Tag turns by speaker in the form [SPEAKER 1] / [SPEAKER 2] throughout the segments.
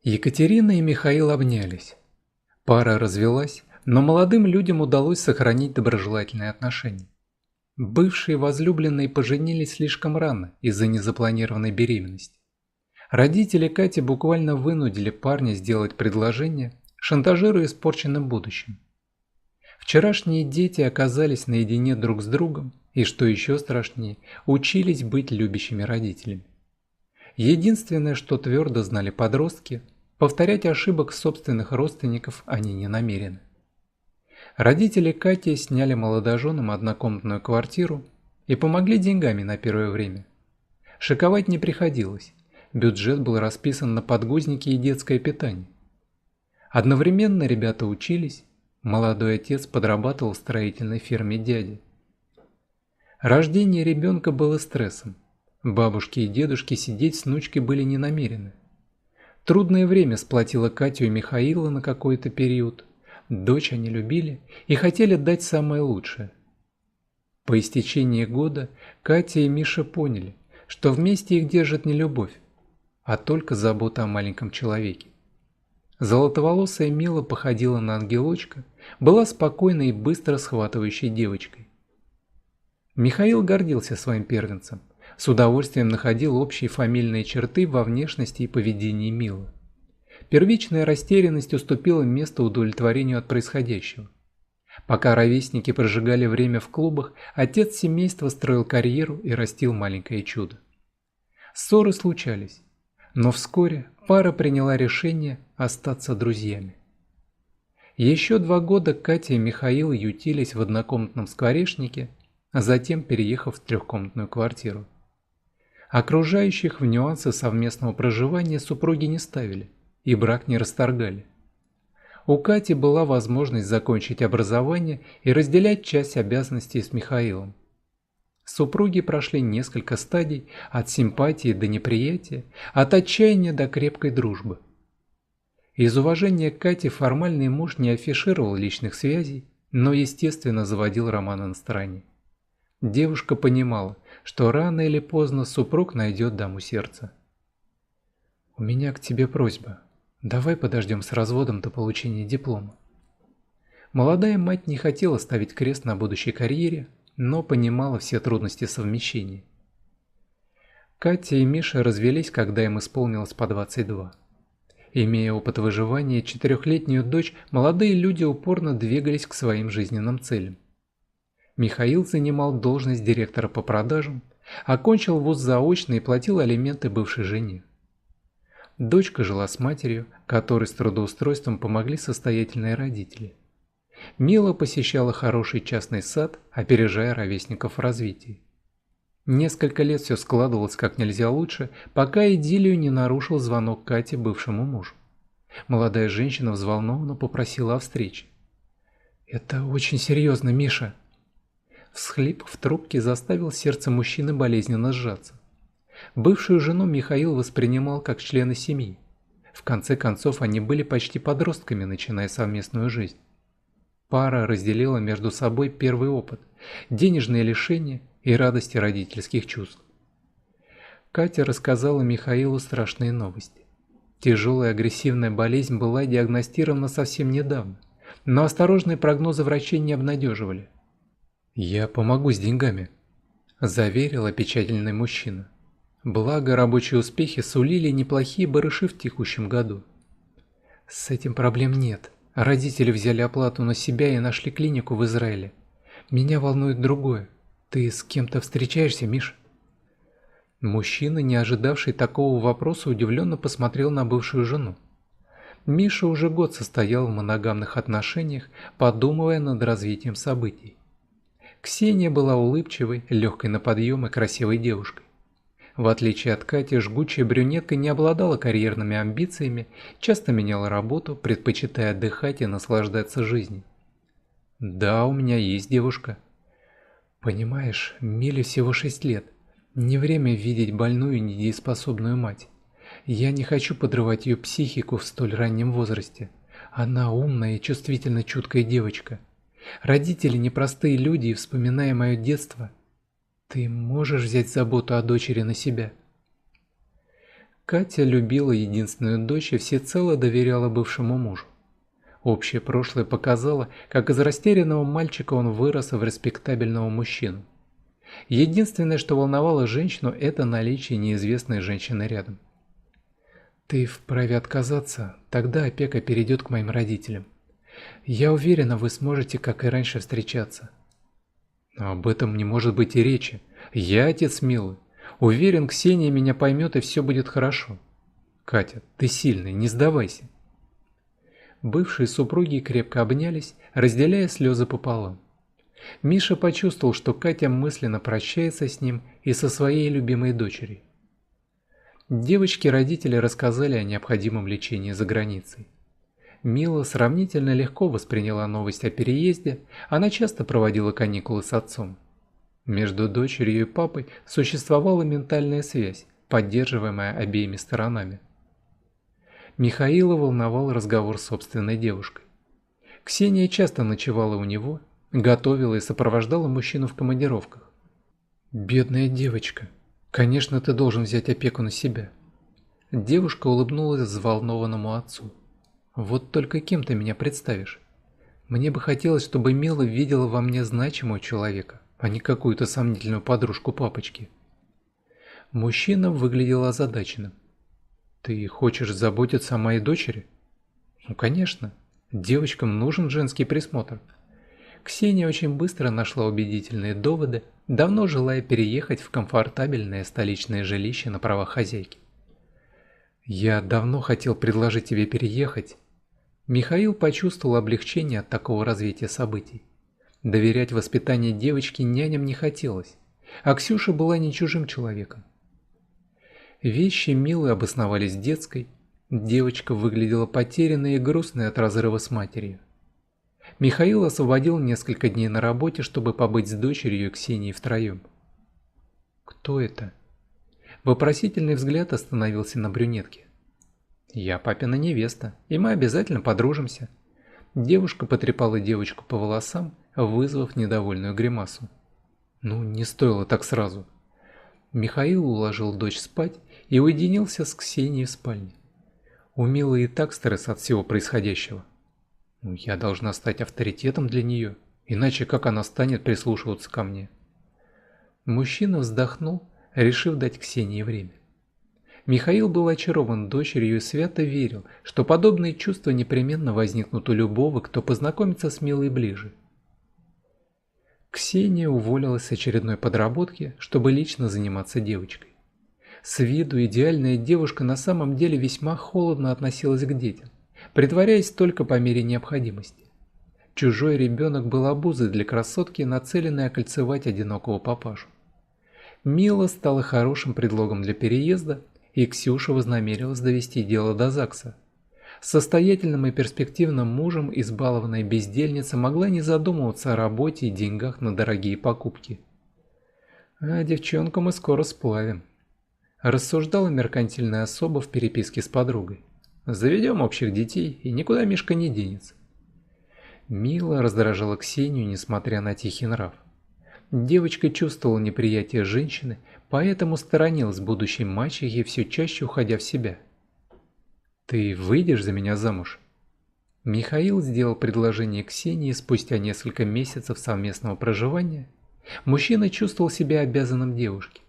[SPEAKER 1] Екатерина и Михаил обнялись. Пара развелась, но молодым людям удалось сохранить доброжелательные отношения. Бывшие возлюбленные поженились слишком рано из-за незапланированной беременности. Родители Кати буквально вынудили парня сделать предложение, шантажируя испорченным будущим. Вчерашние дети оказались наедине друг с другом и, что еще страшнее, учились быть любящими родителями. Единственное, что твердо знали подростки, повторять ошибок собственных родственников они не намерены. Родители Кати сняли молодоженам однокомнатную квартиру и помогли деньгами на первое время. Шиковать не приходилось, бюджет был расписан на подгузники и детское питание. Одновременно ребята учились, молодой отец подрабатывал в строительной фирме дяди. Рождение ребенка было стрессом. Бабушки и дедушки сидеть с внучкой были не намерены. Трудное время сплотило Катю и Михаила на какой-то период. Дочь они любили и хотели дать самое лучшее. По истечении года Катя и Миша поняли, что вместе их держит не любовь, а только забота о маленьком человеке. Золотоволосая Мила походила на ангелочка, была спокойной и быстро схватывающей девочкой. Михаил гордился своим первенцем, с удовольствием находил общие фамильные черты во внешности и поведении Милы. Первичная растерянность уступила место удовлетворению от происходящего. Пока ровесники прожигали время в клубах, отец семейства строил карьеру и растил маленькое чудо. Ссоры случались, но вскоре пара приняла решение остаться друзьями. Еще 2 года Катя и Михаил ютились в однокомнатном скворечнике, а затем переехав в трехкомнатную квартиру. Окружающих в нюансы совместного проживания супруги не ставили и брак не расторгали. У Кати была возможность закончить образование и разделять часть обязанностей с Михаилом. Супруги прошли несколько стадий от симпатии до неприятия, от отчаяния до крепкой дружбы. Из уважения к Кате формальный муж не афишировал личных связей, но естественно заводил романы на стороне. Девушка понимала, что рано или поздно супруг найдет даму сердца. «У меня к тебе просьба. Давай подождем с разводом до получения диплома». Молодая мать не хотела ставить крест на будущей карьере, но понимала все трудности совмещения. Катя и Миша развелись, когда им исполнилось по 22. Имея опыт выживания и 4-летнюю дочь, молодые люди упорно двигались к своим жизненным целям. Михаил занимал должность директора по продажам, окончил вуз заочно и платил алименты бывшей жене. Дочка жила с матерью, которой с трудоустройством помогли состоятельные родители. Мила посещала хороший частный сад, опережая ровесников в развитии. Несколько лет все складывалось как нельзя лучше, пока идиллию не нарушил звонок Кати бывшему мужу. Молодая женщина взволнованно попросила о встрече. «Это очень серьезно, Миша». Всхлип в трубке заставил сердце мужчины болезненно сжаться. Бывшую жену Михаил воспринимал как члена семьи. В конце концов, они были почти подростками, начиная совместную жизнь. Пара разделила между собой первый опыт – денежные лишения и радости родительских чувств. Катя рассказала Михаилу страшные новости. Тяжелая агрессивная болезнь была диагностирована совсем недавно, но осторожные прогнозы врачей не обнадеживали. «Я помогу с деньгами», – заверил опечаленный мужчина. Благо, рабочие успехи сулили неплохие барыши в текущем году. «С этим проблем нет. Родители взяли оплату на себя и нашли клинику в Израиле. Меня волнует другое. Ты с кем-то встречаешься, Миш?» Мужчина, не ожидавший такого вопроса, удивленно посмотрел на бывшую жену. Миша уже год состоял в моногамных отношениях, подумывая над развитием событий. Ксения была улыбчивой, легкой на подъем и красивой девушкой. В отличие от Кати, жгучая брюнетка не обладала карьерными амбициями, часто меняла работу, предпочитая отдыхать и наслаждаться жизнью. «Да, у меня есть девушка». «Понимаешь, Миле всего 6 лет. Не время видеть больную и недееспособную мать. Я не хочу подрывать ее психику в столь раннем возрасте. Она умная и чувствительно чуткая девочка. Родители непростые люди, и, вспоминая мое детство, ты можешь взять заботу о дочери на себя?» Катя любила единственную дочь и всецело доверяла бывшему мужу. Общее прошлое показало, как из растерянного мальчика он вырос в респектабельного мужчину. Единственное, что волновало женщину, это наличие неизвестной женщины рядом. «Ты вправе отказаться, тогда опека перейдет к моим родителям. Я уверена, вы сможете, как и раньше, встречаться». «Об этом не может быть и речи. Я отец Милы. Уверен, Ксения меня поймет и все будет хорошо. Катя, ты сильная, не сдавайся». Бывшие супруги крепко обнялись, разделяя слезы пополам. Миша почувствовал, что Катя мысленно прощается с ним и со своей любимой дочерью. Девочки-родители рассказали о необходимом лечении за границей. Мила сравнительно легко восприняла новость о переезде, она часто проводила каникулы с отцом. Между дочерью и папой существовала ментальная связь, поддерживаемая обеими сторонами. Михаила волновал разговор с собственной девушкой. Ксения часто ночевала у него, готовила и сопровождала мужчину в командировках. «Бедная девочка, конечно, ты должен взять опеку на себя». Девушка улыбнулась взволнованному отцу. «Вот только кем ты меня представишь? Мне бы хотелось, чтобы Мила видела во мне значимого человека, а не какую-то сомнительную подружку папочки». Мужчина выглядел озадаченным. «Ты хочешь заботиться о моей дочери?» «Ну, конечно. Девочкам нужен женский присмотр». Ксения очень быстро нашла убедительные доводы, давно желая переехать в комфортабельное столичное жилище на правах хозяйки. «Я давно хотел предложить тебе переехать». Михаил почувствовал облегчение от такого развития событий. Доверять воспитанию девочки няням не хотелось, а Ксюша была не чужим человеком. Вещи Милы обосновались в детской. Девочка выглядела потерянной и грустной от разрыва с матерью. Михаил освободил несколько дней на работе, чтобы побыть с дочерью и Ксенией втроем. «Кто это?» Вопросительный взгляд остановился на брюнетке. «Я папина невеста, и мы обязательно подружимся». Девушка потрепала девочку по волосам, вызвав недовольную гримасу. «Ну, не стоило так сразу». Михаил уложил дочь спать и уединился с Ксенией в спальне. У Милы и так стресс от всего происходящего. Я должна стать авторитетом для нее, иначе как она станет прислушиваться ко мне? Мужчина вздохнул, решив дать Ксении время. Михаил был очарован дочерью и свято верил, что подобные чувства непременно возникнут у любого, кто познакомится с Милой ближе. Ксения уволилась с очередной подработки, чтобы лично заниматься девочкой. С виду идеальная девушка на самом деле весьма холодно относилась к детям, притворяясь только по мере необходимости. Чужой ребенок был обузой для красотки, нацеленной окольцевать одинокого папашу. Мила стала хорошим предлогом для переезда, и Ксюша вознамерилась довести дело до ЗАГСа. С состоятельным и перспективным мужем избалованная бездельница могла не задумываться о работе и деньгах на дорогие покупки. «А девчонку мы скоро сплавим», – рассуждала меркантильная особа в переписке с подругой. «Заведем общих детей, и никуда Мишка не денется». Мила раздражала Ксению, несмотря на тихий нрав. Девочка чувствовала неприятие женщины, поэтому сторонилась будущей мачехи, все чаще уходя в себя. «Ты выйдешь за меня замуж?» Михаил сделал предложение Ксении спустя несколько месяцев совместного проживания. Мужчина чувствовал себя обязанным девушке.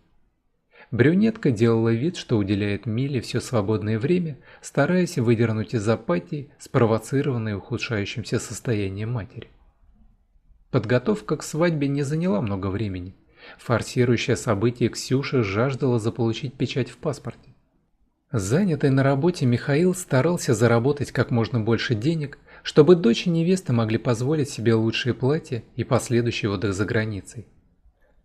[SPEAKER 1] Брюнетка делала вид, что уделяет Миле все свободное время, стараясь выдернуть из апатии, спровоцированной ухудшающимся состоянием матери. Подготовка к свадьбе не заняла много времени. Форсирующее событие Ксюша жаждала заполучить печать в паспорте. Занятый на работе Михаил старался заработать как можно больше денег, чтобы дочь и невеста могли позволить себе лучшие платья и последующий отдых за границей.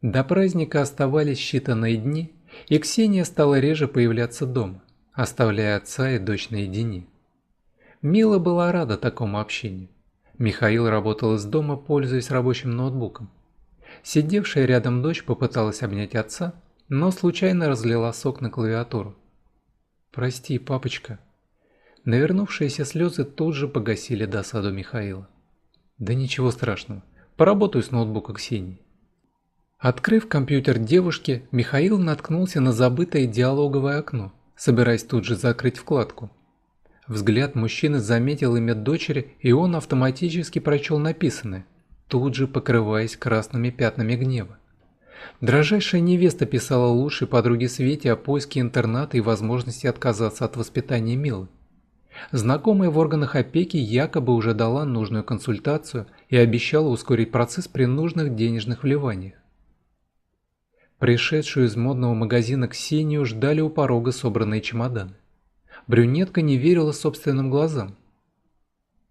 [SPEAKER 1] До праздника оставались считанные дни, и Ксения стала реже появляться дома, оставляя отца и дочь наедине. Мила была рада такому общению. Михаил работал из дома, пользуясь рабочим ноутбуком. Сидевшая рядом дочь попыталась обнять отца, но случайно разлила сок на клавиатуру. «Прости, папочка». Навернувшиеся слезы тут же погасили досаду Михаила. «Да ничего страшного, поработаю с ноутбука Ксении». Открыв компьютер девушки, Михаил наткнулся на забытое диалоговое окно, собираясь тут же закрыть вкладку. Взгляд мужчины заметил имя дочери, и он автоматически прочел написанное, тут же покрываясь красными пятнами гнева. Дрожайшая невеста писала лучшей подруге Свете о поиске интерната и возможности отказаться от воспитания Милы. Знакомая в органах опеки якобы уже дала нужную консультацию и обещала ускорить процесс при нужных денежных вливаниях. Пришедшую из модного магазина Ксению ждали у порога собранные чемоданы. Брюнетка не верила собственным глазам.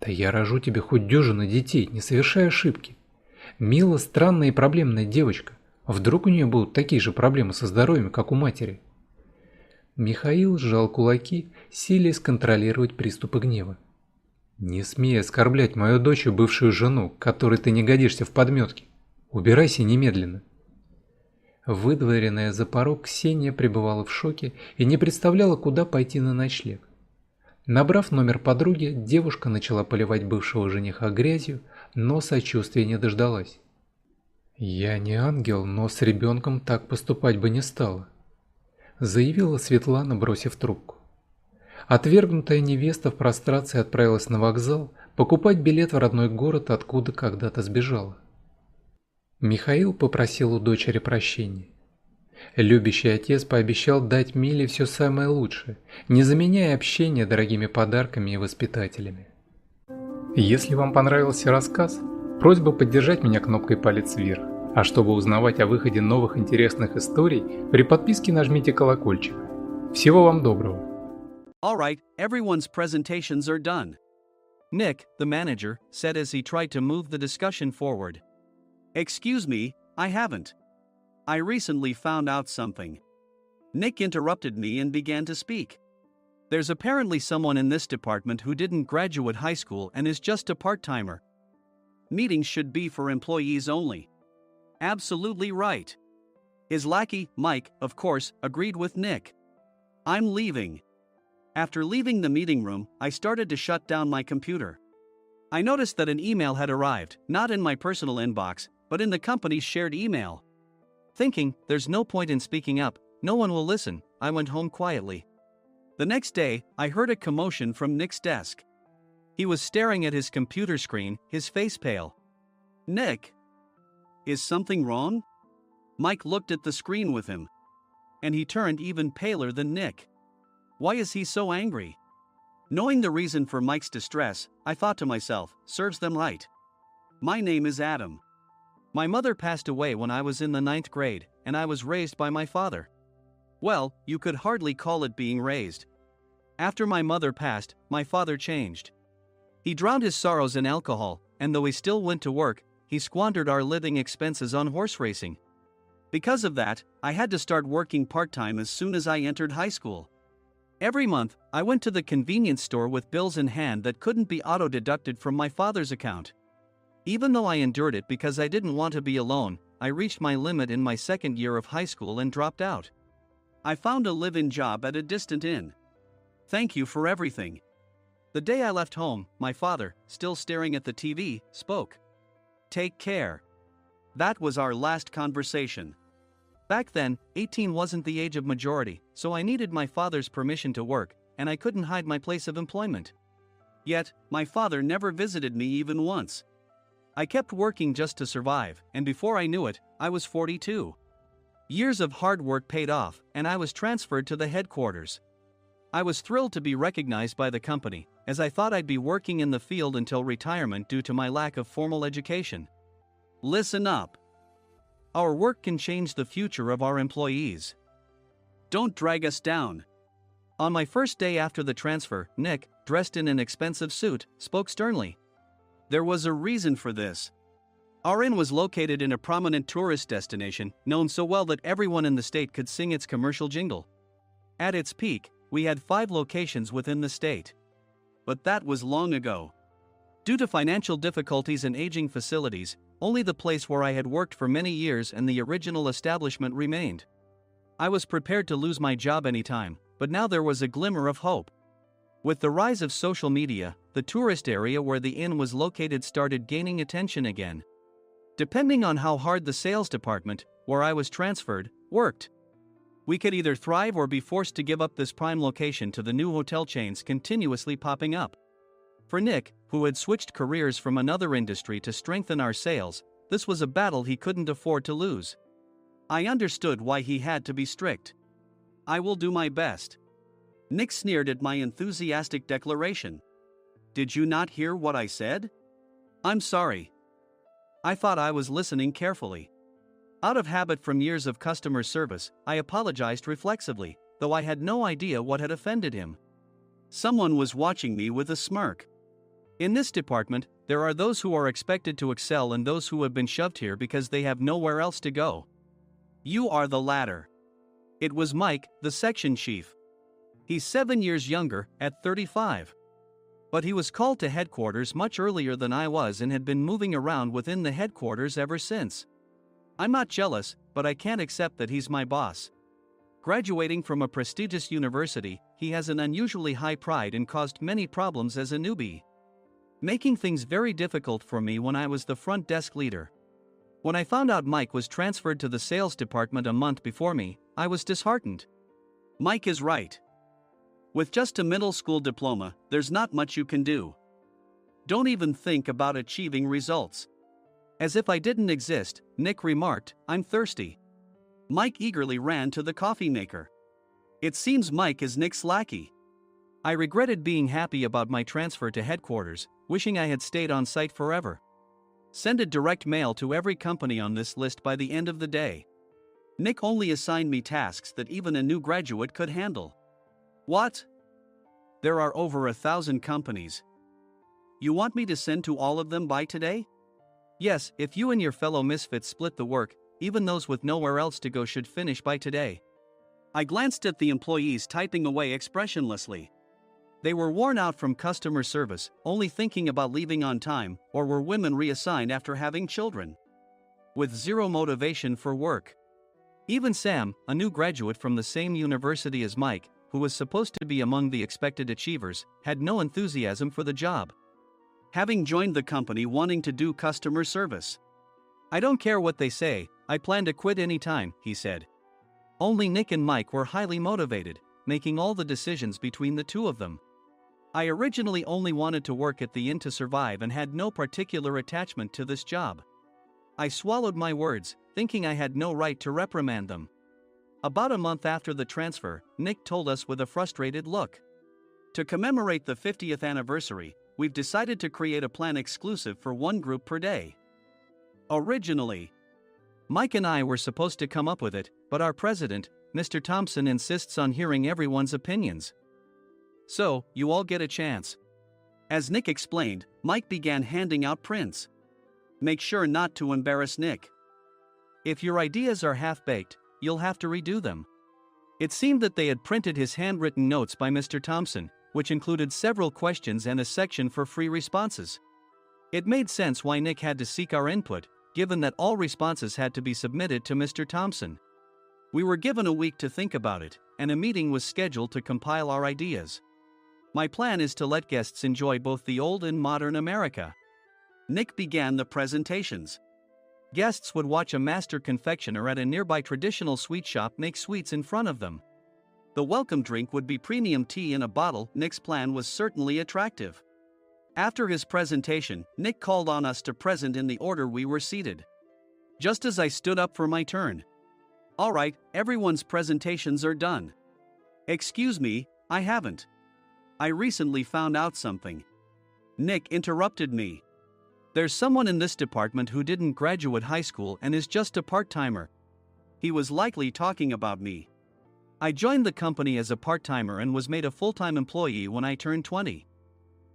[SPEAKER 1] «Да я рожу тебе хоть дюжину детей, не совершай ошибки. Мила странная и проблемная девочка. Вдруг у нее будут такие же проблемы со здоровьем, как у матери?» Михаил сжал кулаки, силясь контролировать приступы гнева. «Не смей оскорблять мою дочь и бывшую жену, которой ты не годишься в подметке. Убирайся немедленно». Выдворенная за порог, Ксения пребывала в шоке и не представляла, куда пойти на ночлег. Набрав номер подруги, девушка начала поливать бывшего жениха грязью, но сочувствия не дождалась. «Я не ангел, но с ребенком так поступать бы не стала», заявила Светлана, бросив трубку. Отвергнутая невеста в прострации отправилась на вокзал покупать билет в родной город, откуда когда-то сбежала. Михаил попросил у дочери прощения. Любящий отец пообещал дать Миле все самое лучшее, не заменяя общение дорогими подарками и воспитателями. Если вам понравился рассказ, просьба поддержать меня кнопкой «Палец вверх», а чтобы узнавать о выходе новых интересных историй, при подписке нажмите колокольчик. Всего вам доброго.
[SPEAKER 2] All right, everyone's presentations are done. Nick, the manager, said as he tried to move the discussion forward. Excuse me, I haven't. I recently found out something. Nick interrupted me and began to speak. There's apparently someone in this department who didn't graduate high school and is just a part-timer. Meetings should be for employees only. Absolutely right. His lackey, Mike, of course, agreed with Nick. I'm leaving. After leaving the meeting room, I started to shut down my computer. I noticed that an email had arrived, not in my personal inbox, but in the company's shared email. Thinking, there's no point in speaking up, no one will listen, I went home quietly. The next day, I heard a commotion from Nick's desk. He was staring at his computer screen, his face pale. Nick? Is something wrong? Mike looked at the screen with him. And he turned even paler than Nick. Why is he so angry? Knowing the reason for Mike's distress, I thought to myself, serves them right. My name is Adam. My mother passed away when I was in the 9th grade, and I was raised by my father. Well, you could hardly call it being raised. After my mother passed, my father changed. He drowned his sorrows in alcohol, and though he still went to work, he squandered our living expenses on horse racing. Because of that, I had to start working part-time as soon as I entered high school. Every month, I went to the convenience store with bills in hand that couldn't be auto-deducted from my father's account. Even though I endured it because I didn't want to be alone, I reached my limit in my second year of high school and dropped out. I found a live-in job at a distant inn. Thank you for everything. The day I left home, my father, still staring at the TV, spoke. Take care. That was our last conversation. Back then, 18 wasn't the age of majority, so I needed my father's permission to work, and I couldn't hide my place of employment. Yet, my father never visited me even once. I kept working just to survive, and before I knew it, I was 42. Years of hard work paid off, and I was transferred to the headquarters. I was thrilled to be recognized by the company, as I thought I'd be working in the field until retirement due to my lack of formal education. Listen up. Our work can change the future of our employees. Don't drag us down. On my first day after the transfer, Nick, dressed in an expensive suit, spoke sternly. There was a reason for this. Our inn was located in a prominent tourist destination, known so well that everyone in the state could sing its commercial jingle. At its peak, we had 5 locations within the state. But that was long ago. Due to financial difficulties and aging facilities, only the place where I had worked for many years and the original establishment remained. I was prepared to lose my job anytime, but now there was a glimmer of hope. With the rise of social media, the tourist area where the inn was located started gaining attention again. Depending on how hard the sales department, where I was transferred, worked. We could either thrive or be forced to give up this prime location to the new hotel chains continuously popping up. For Nick, who had switched careers from another industry to strengthen our sales, this was a battle he couldn't afford to lose. I understood why he had to be strict. I will do my best. Nick sneered at my enthusiastic declaration. Did you not hear what I said? I'm sorry. I thought I was listening carefully. Out of habit from years of customer service, I apologized reflexively, though I had no idea what had offended him. Someone was watching me with a smirk. In this department, there are those who are expected to excel and those who have been shoved here because they have nowhere else to go. You are the latter. It was Mike, the section chief. He's 7 years younger, at 35. But he was called to headquarters much earlier than I was and had been moving around within the headquarters ever since. I'm not jealous, but I can't accept that he's my boss. Graduating from a prestigious university, he has an unusually high pride and caused many problems as a newbie, making things very difficult for me when I was the front desk leader. When I found out Mike was transferred to the sales department a month before me, I was disheartened. Mike is right. With just a middle school diploma, there's not much you can do. Don't even think about achieving results. As if I didn't exist, Nick remarked, I'm thirsty. Mike eagerly ran to the coffee maker. It seems Mike is Nick's lackey. I regretted being happy about my transfer to headquarters, wishing I had stayed on site forever. Send a direct mail to every company on this list by the end of the day. Nick only assigned me tasks that even a new graduate could handle. What? There are over 1,000 companies. You want me to send to all of them by today? Yes, if you and your fellow misfits split the work, even those with nowhere else to go should finish by today. I glanced at the employees typing away expressionlessly. They were worn out from customer service, only thinking about leaving on time, or were women reassigned after having children, with zero motivation for work. Even Sam, a new graduate from the same university as Mike, who was supposed to be among the expected achievers, had no enthusiasm for the job, having joined the company wanting to do customer service. I don't care what they say, I plan to quit anytime, he said. Only Nick and Mike were highly motivated, making all the decisions between the two of them. I originally only wanted to work at the inn to survive and had no particular attachment to this job. I swallowed my words, thinking I had no right to reprimand them. About a month after the transfer, Nick told us with a frustrated look. To commemorate the 50th anniversary, we've decided to create a plan exclusive for one group per day. Originally, Mike and I were supposed to come up with it, but our president, Mr. Thompson, insists on hearing everyone's opinions. So, you all get a chance. As Nick explained, Mike began handing out prints. Make sure not to embarrass Nick. If your ideas are half-baked, you'll have to redo them. It seemed that they had printed his handwritten notes by Mr. Thompson, which included several questions and a section for free responses. It made sense why Nick had to seek our input, given that all responses had to be submitted to Mr. Thompson. We were given a week to think about it, and a meeting was scheduled to compile our ideas. My plan is to let guests enjoy both the old and modern America. Nick began the presentations. Guests would watch a master confectioner at a nearby traditional sweet shop make sweets in front of them. The welcome drink would be premium tea in a bottle. Nick's plan was certainly attractive. After his presentation, Nick called on us to present in the order we were seated. Just as I stood up for my turn. All right, everyone's presentations are done. Excuse me, I haven't. I recently found out something. Nick interrupted me. There's someone in this department who didn't graduate high school and is just a part-timer. He was likely talking about me. I joined the company as a part-timer and was made a full-time employee when I turned 20.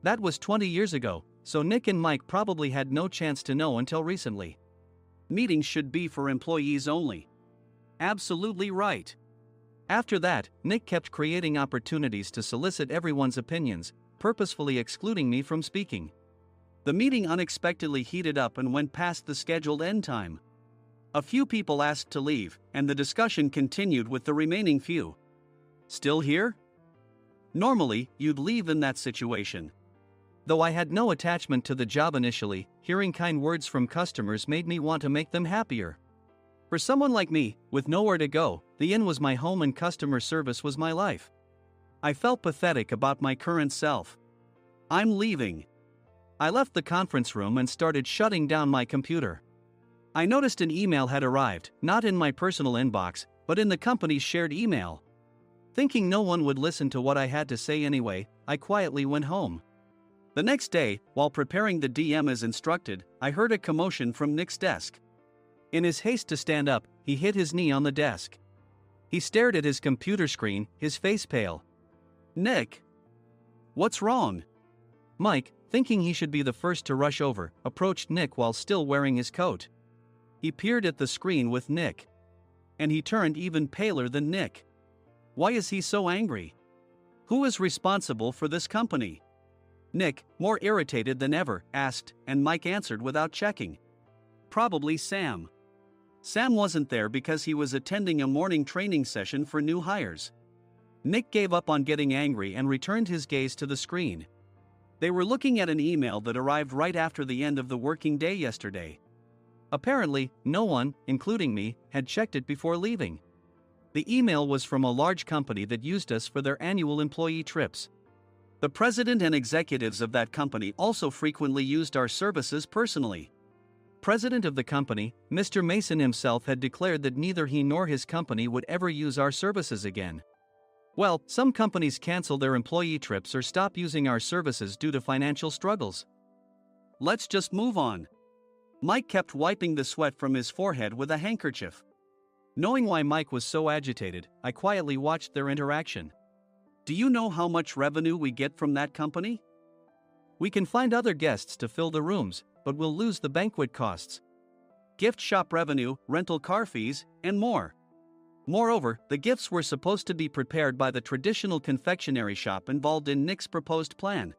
[SPEAKER 2] That was 20 years ago, so Nick and Mike probably had no chance to know until recently. Meetings should be for employees only. Absolutely right. After that, Nick kept creating opportunities to solicit everyone's opinions, purposefully excluding me from speaking. The meeting unexpectedly heated up and went past the scheduled end time. A few people asked to leave, and the discussion continued with the remaining few. Still here? Normally, you'd leave in that situation. Though I had no attachment to the job initially, hearing kind words from customers made me want to make them happier. For someone like me, with nowhere to go, the inn was my home and customer service was my life. I felt pathetic about my current self. I'm leaving. I left the conference room and started shutting down my computer. I noticed an email had arrived, not in my personal inbox, but in the company's shared email. Thinking no one would listen to what I had to say anyway, I quietly went home. The next day, while preparing the DM as instructed, I heard a commotion from Nick's desk. In his haste to stand up, he hit his knee on the desk. He stared at his computer screen, his face pale. "Nick! What's wrong?" Mike, thinking he should be the first to rush over, approached Nick while still wearing his coat. He peered at the screen with Nick. And he turned even paler than Nick. Why is he so angry? Who is responsible for this company? Nick, more irritated than ever, asked, and Mike answered without checking. Probably Sam. Sam wasn't there because he was attending a morning training session for new hires. Nick gave up on getting angry and returned his gaze to the screen. They were looking at an email that arrived right after the end of the working day yesterday. Apparently, no one, including me, had checked it before leaving. The email was from a large company that used us for their annual employee trips. The president and executives of that company also frequently used our services personally. President of the company, Mr. Mason himself, had declared that neither he nor his company would ever use our services again. Well, some companies cancel their employee trips or stop using our services due to financial struggles. Let's just move on. Mike kept wiping the sweat from his forehead with a handkerchief. Knowing why Mike was so agitated, I quietly watched their interaction. Do you know how much revenue we get from that company? We can find other guests to fill the rooms, but we'll lose the banquet costs, gift shop revenue, rental car fees, and more. Moreover, the gifts were supposed to be prepared by the traditional confectionery shop involved in Nick's proposed plan.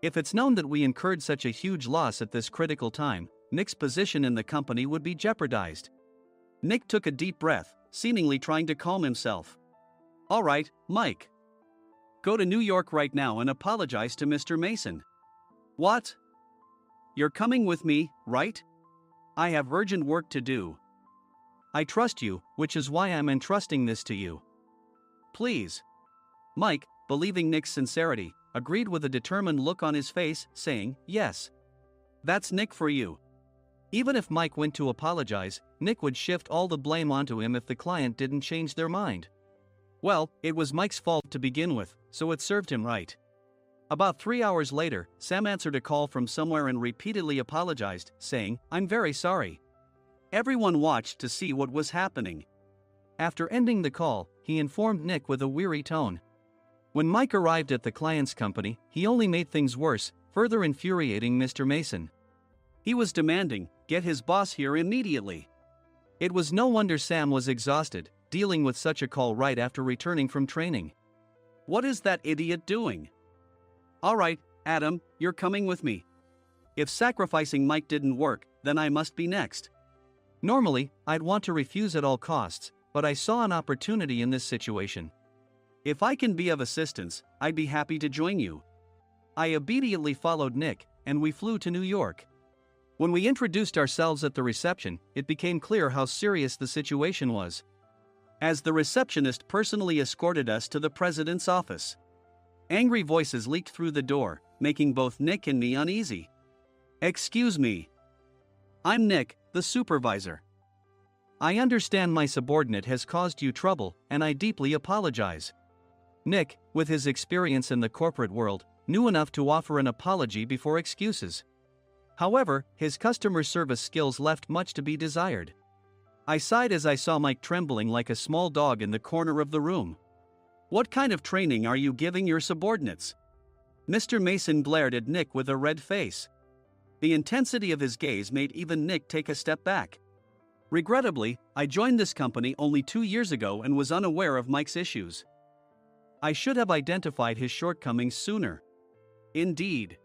[SPEAKER 2] If it's known that we incurred such a huge loss at this critical time, Nick's position in the company would be jeopardized. Nick took a deep breath, seemingly trying to calm himself. All right, Mike. Go to New York right now and apologize to Mr. Mason. What? You're coming with me, right? I have urgent work to do. I trust you, which is why I'm entrusting this to you. Please. Mike, believing Nick's sincerity, agreed with a determined look on his face, saying, yes. That's Nick for you. Even if Mike went to apologize, Nick would shift all the blame onto him if the client didn't change their mind. Well, it was Mike's fault to begin with, so it served him right. About 3 hours later, Sam answered a call from somewhere and repeatedly apologized, saying, I'm very sorry. Everyone watched to see what was happening. After ending the call, he informed Nick with a weary tone. When Mike arrived at the client's company, he only made things worse, further infuriating Mr. Mason. He was demanding, get his boss here immediately. It was no wonder Sam was exhausted, dealing with such a call right after returning from training. What is that idiot doing? All right, Adam, you're coming with me. If sacrificing Mike didn't work, then I must be next. Normally, I'd want to refuse at all costs, but I saw an opportunity in this situation. If I can be of assistance, I'd be happy to join you. I obediently followed Nick, and we flew to New York. When we introduced ourselves at the reception, it became clear how serious the situation was. As the receptionist personally escorted us to the president's office. Angry voices leaked through the door, making both Nick and me uneasy. Excuse me. I'm Nick, the supervisor. I understand my subordinate has caused you trouble, and I deeply apologize. Nick, with his experience in the corporate world, knew enough to offer an apology before excuses. However, his customer service skills left much to be desired. I sighed as I saw Mike trembling like a small dog in the corner of the room. What kind of training are you giving your subordinates? Mr. Mason glared at Nick with a red face. The intensity of his gaze made even Nick take a step back. Regrettably, I joined this company only 2 years ago and was unaware of Mike's issues. I should have identified his shortcomings sooner. Indeed.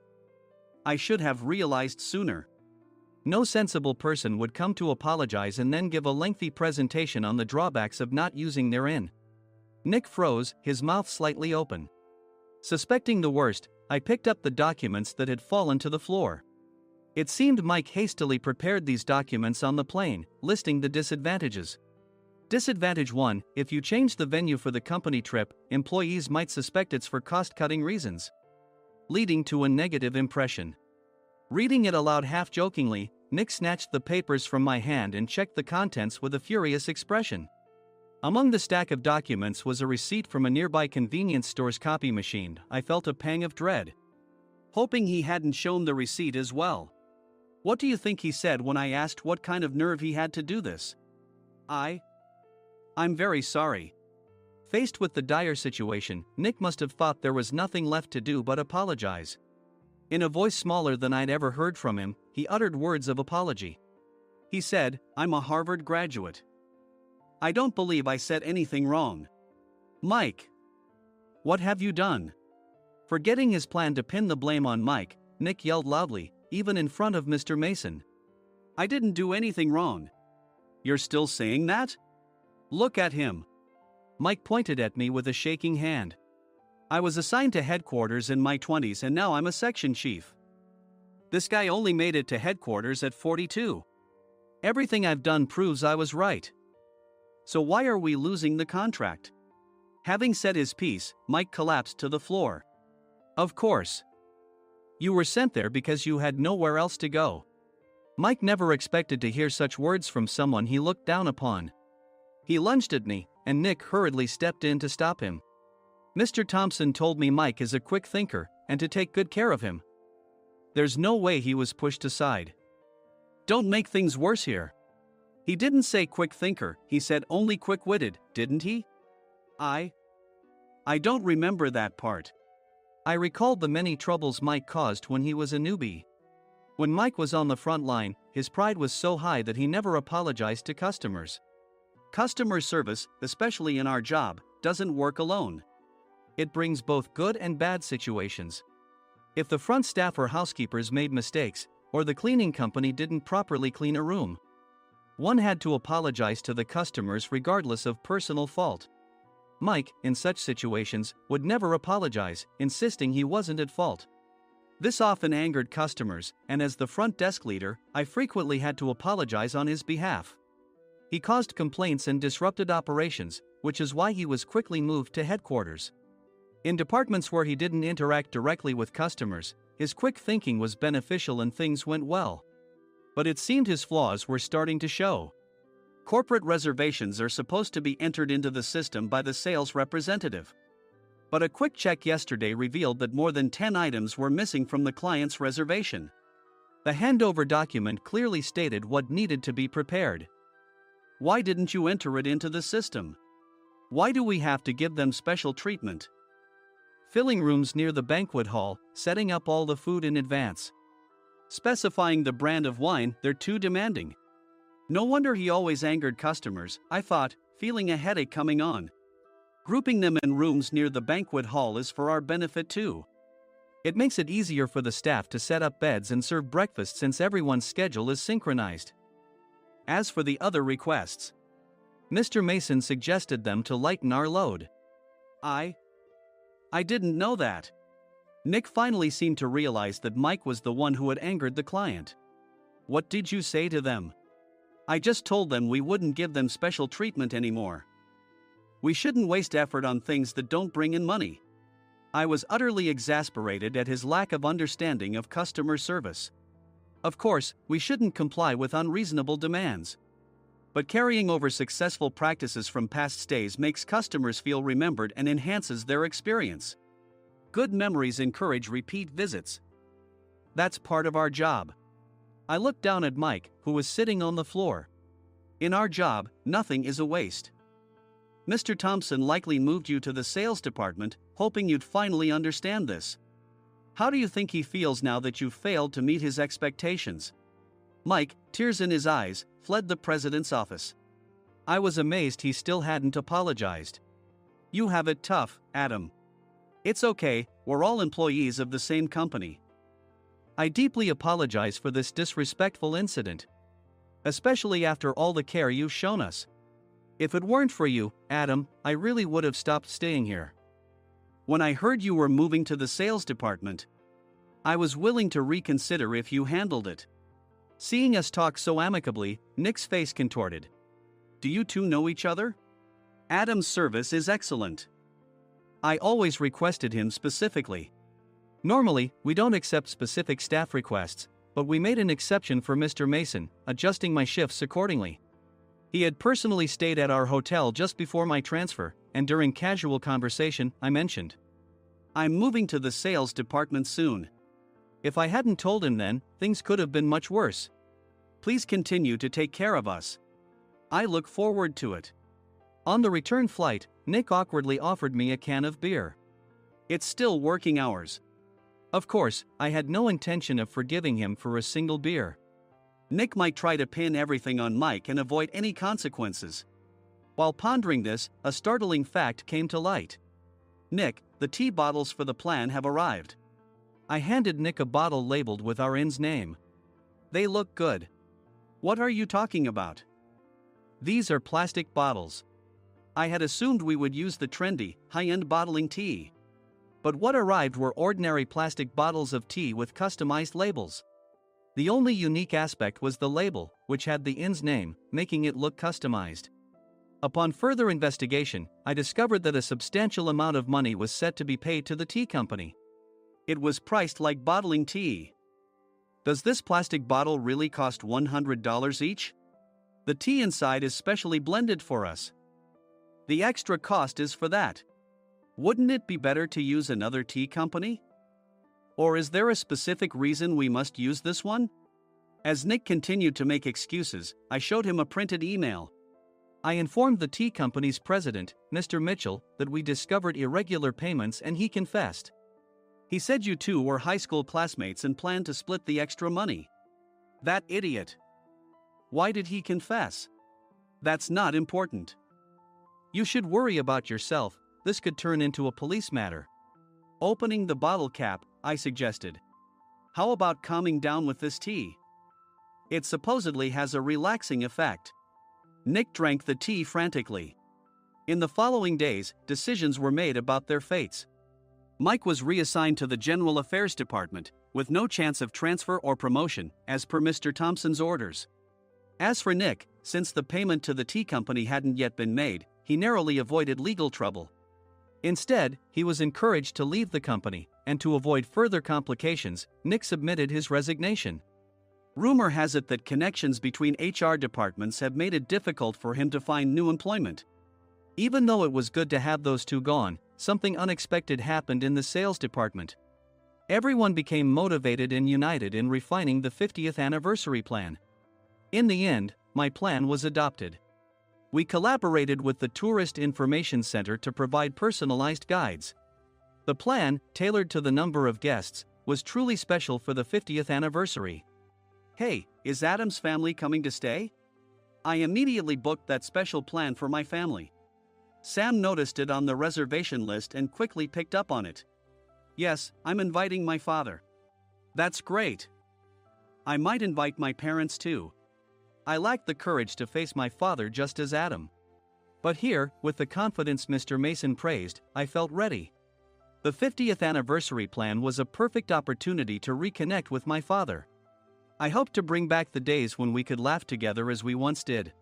[SPEAKER 2] I should have realized sooner. No sensible person would come to apologize and then give a lengthy presentation on the drawbacks of not using their inn. Nick froze, his mouth slightly open. Suspecting the worst, I picked up the documents that had fallen to the floor. It seemed Mike hastily prepared these documents on the plane, listing the disadvantages. Disadvantage 1: if you change the venue for the company trip, employees might suspect it's for cost-cutting reasons, leading to a negative impression. Reading it aloud half-jokingly, Nick snatched the papers from my hand and checked the contents with a furious expression. Among the stack of documents was a receipt from a nearby convenience store's copy machine. I felt a pang of dread, hoping he hadn't shown the receipt as well. What do you think he said when I asked what kind of nerve he had to do this? I'm very sorry. Faced with the dire situation, Nick must have thought there was nothing left to do but apologize. In a voice smaller than I'd ever heard from him, he uttered words of apology. He said, "I'm a Harvard graduate. I don't believe I said anything wrong." Mike! What have you done? Forgetting his plan to pin the blame on Mike, Nick yelled loudly, even in front of Mr. Mason. "I didn't do anything wrong." "You're still saying that? Look at him." Mike pointed at me with a shaking hand. "I was assigned to headquarters in my 20s and now I'm a section chief. This guy only made it to headquarters at 42. Everything I've done proves I was right. So why are we losing the contract?" Having said his piece, Mike collapsed to the floor. "Of course. You were sent there because you had nowhere else to go." Mike never expected to hear such words from someone he looked down upon. He lunged at me, and Nick hurriedly stepped in to stop him. "Mr. Thompson told me Mike is a quick thinker, and to take good care of him." There's no way he was pushed aside. "Don't make things worse here." "He didn't say quick thinker, he said only quick-witted, didn't he?" I don't remember that part." I recalled the many troubles Mike caused when he was a newbie. When Mike was on the front line, his pride was so high that he never apologized to customers. Customer service, especially in our job, doesn't work alone. It brings both good and bad situations. If the front staff or housekeepers made mistakes, or the cleaning company didn't properly clean a room, one had to apologize to the customers regardless of personal fault. Mike, in such situations, would never apologize, insisting he wasn't at fault. This often angered customers, and as the front desk leader, I frequently had to apologize on his behalf. He caused complaints and disrupted operations, which is why he was quickly moved to headquarters. In departments where he didn't interact directly with customers, his quick thinking was beneficial and things went well. But it seemed his flaws were starting to show. Corporate reservations are supposed to be entered into the system by the sales representative. But a quick check yesterday revealed that more than 10 items were missing from the client's reservation. The handover document clearly stated what needed to be prepared. Why didn't you enter it into the system? Why do we have to give them special treatment? Filling rooms near the banquet hall, setting up all the food in advance. Specifying the brand of wine, they're too demanding. No wonder he always angered customers, I thought, feeling a headache coming on. Grouping them in rooms near the banquet hall is for our benefit too. It makes it easier for the staff to set up beds and serve breakfast since everyone's schedule is synchronized. As for the other requests, Mr. Mason suggested them to lighten our load. I didn't know that. Nick finally seemed to realize that Mike was the one who had angered the client. What did you say to them? I just told them we wouldn't give them special treatment anymore. We shouldn't waste effort on things that don't bring in money. I was utterly exasperated at his lack of understanding of customer service. Of course, we shouldn't comply with unreasonable demands. But carrying over successful practices from past stays makes customers feel remembered and enhances their experience. Good memories encourage repeat visits. That's part of our job. I looked down at Mike, who was sitting on the floor. In our job, nothing is a waste. Mr. Thompson likely moved you to the sales department, hoping you'd finally understand this. How do you think he feels now that you've failed to meet his expectations? Mike, tears in his eyes, fled the president's office. I was amazed he still hadn't apologized. You have it tough, Adam. It's okay, we're all employees of the same company. I deeply apologize for this disrespectful incident. Especially after all the care you've shown us. If it weren't for you, Adam, I really would have stopped staying here. When I heard you were moving to the sales department, I was willing to reconsider if you handled it. Seeing us talk so amicably, Nick's face contorted. Do you two know each other? Adam's service is excellent. I always requested him specifically. Normally, we don't accept specific staff requests, but we made an exception for Mr. Mason, adjusting my shifts accordingly. He had personally stayed at our hotel just before my transfer, and during casual conversation, I mentioned, I'm moving to the sales department soon. If I hadn't told him then, things could have been much worse. Please continue to take care of us. I look forward to it. On the return flight, Nick awkwardly offered me a can of beer. It's still working hours. Of course, I had no intention of forgiving him for a single beer. Nick might try to pin everything on Mike and avoid any consequences. While pondering this, a startling fact came to light. Nick, the tea bottles for the plan have arrived. I handed Nick a bottle labeled with our inn's name. They look good. What are you talking about? These are plastic bottles. I had assumed we would use the trendy, high-end bottling tea. But what arrived were ordinary plastic bottles of tea with customized labels. The only unique aspect was the label, which had the inn's name, making it look customized. Upon further investigation, I discovered that a substantial amount of money was set to be paid to the tea company. It was priced like bottling tea. Does this plastic bottle really cost $100 each? The tea inside is specially blended for us. The extra cost is for that. Wouldn't it be better to use another tea company? Or is there a specific reason we must use this one? As Nick continued to make excuses, I showed him a printed email. I informed the tea company's president, Mr. Mitchell, that we discovered irregular payments and he confessed. He said you two were high school classmates and planned to split the extra money. That idiot. Why did he confess? That's not important. You should worry about yourself, this could turn into a police matter. Opening the bottle cap, I suggested. How about calming down with this tea? It supposedly has a relaxing effect. Nick drank the tea frantically. In the following days, decisions were made about their fates. Mike was reassigned to the General Affairs Department, with no chance of transfer or promotion, as per Mr. Thompson's orders. As for Nick, since the payment to the tea company hadn't yet been made, he narrowly avoided legal trouble. Instead, he was encouraged to leave the company, and to avoid further complications, Nick submitted his resignation. Rumor has it that connections between HR departments have made it difficult for him to find new employment. Even though it was good to have those two gone, something unexpected happened in the sales department. Everyone became motivated and united in refining the 50th anniversary plan. In the end, my plan was adopted. We collaborated with the Tourist Information Center to provide personalized guides. The plan, tailored to the number of guests, was truly special for the 50th anniversary. Hey, is Adam's family coming to stay? I immediately booked that special plan for my family. Sam noticed it on the reservation list and quickly picked up on it. Yes, I'm inviting my father. That's great. I might invite my parents too. I lacked the courage to face my father just as Adam. But here, with the confidence Mr. Mason praised, I felt ready. The 50th anniversary plan was a perfect opportunity to reconnect with my father. I hoped to bring back the days when we could laugh together as we once did.